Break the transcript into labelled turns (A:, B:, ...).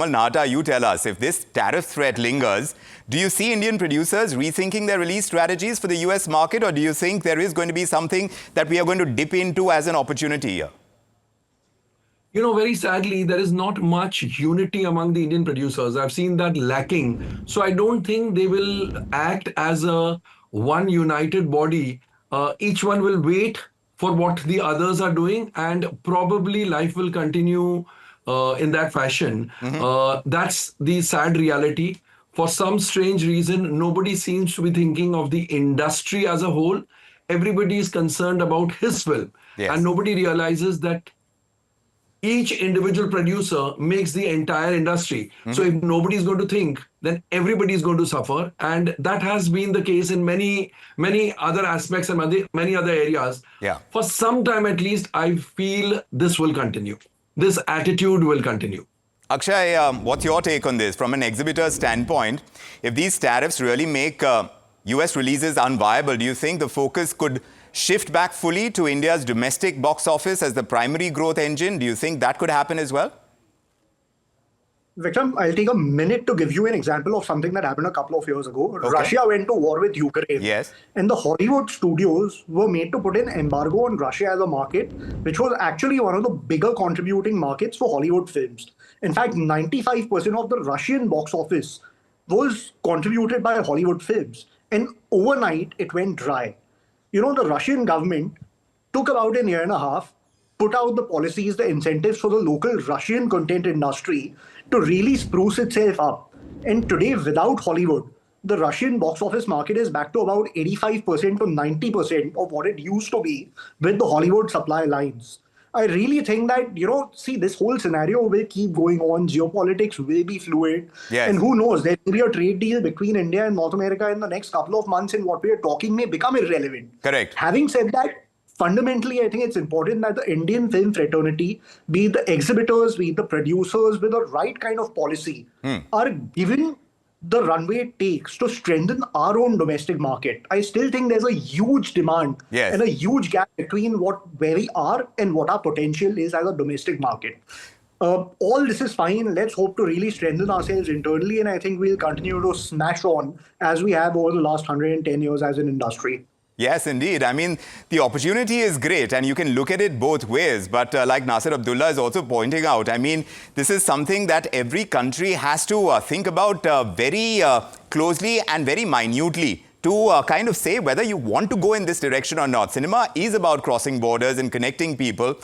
A: Komal Nahata, you tell us, if this tariff threat lingers, do you see Indian producers rethinking their release strategies for the US market, or do you think there is going to be something that we are going to dip into as an opportunity here?
B: You know, very sadly, there is not much unity among the Indian producers. I've seen that lacking. So I don't think they will act as a one united body. Each one will wait for what the others are doing, and probably life will continue in that fashion. That's the sad reality. For some strange reason, nobody seems to be thinking of the industry as a whole. Everybody is concerned about his film, and nobody realizes that each individual producer makes the entire industry. So if nobody is going to think, then everybody is going to suffer. And that has been the case in many other aspects and many other areas. For some time at least, I feel this will continue. This attitude will continue.
A: Akshay, what's your take on this? From an exhibitor standpoint, if these tariffs really make US releases unviable, do you think the focus could shift back fully to India's domestic box office as the primary growth engine? Do you think that could happen as well?
C: Vikram, I'll take a minute to give you an example of something that happened a couple of years ago. Russia went to war with Ukraine. And the Hollywood studios were made to put an embargo on Russia as a market, which was actually one of the bigger contributing markets for Hollywood films. In fact, 95% of the Russian box office was contributed by Hollywood films. And overnight, it went dry. You know, the Russian government took about a year and a half, put out the policies, the incentives for the local Russian content industry to really spruce itself up. And today, without Hollywood, the Russian box office market is back to about 85% to 90% of what it used to be with the Hollywood supply lines. I really think that, you know, see, this whole scenario will keep going on. Geopolitics will be fluid. And who knows, there may be a trade deal between India and North America in the next couple of months, and what we are talking may become irrelevant. Having said that, fundamentally, I think it's important that the Indian film fraternity, be it the exhibitors, be it the producers, with the right kind of policy, are given the runway it takes to strengthen our own domestic market. I still think there's a huge demand and a huge gap between where we are and what our potential is as a domestic market. All this is fine. Let's hope to really strengthen ourselves internally, and I think we'll continue to smash on as we have over the last 110 years as an industry.
A: Yes, indeed. I mean, the opportunity is great, and you can look at it both ways. But like Nasir Abdullah is also pointing out, I mean, this is something that every country has to think about very closely and very minutely to kind of say whether you want to go in this direction or not. Cinema is about crossing borders and connecting people.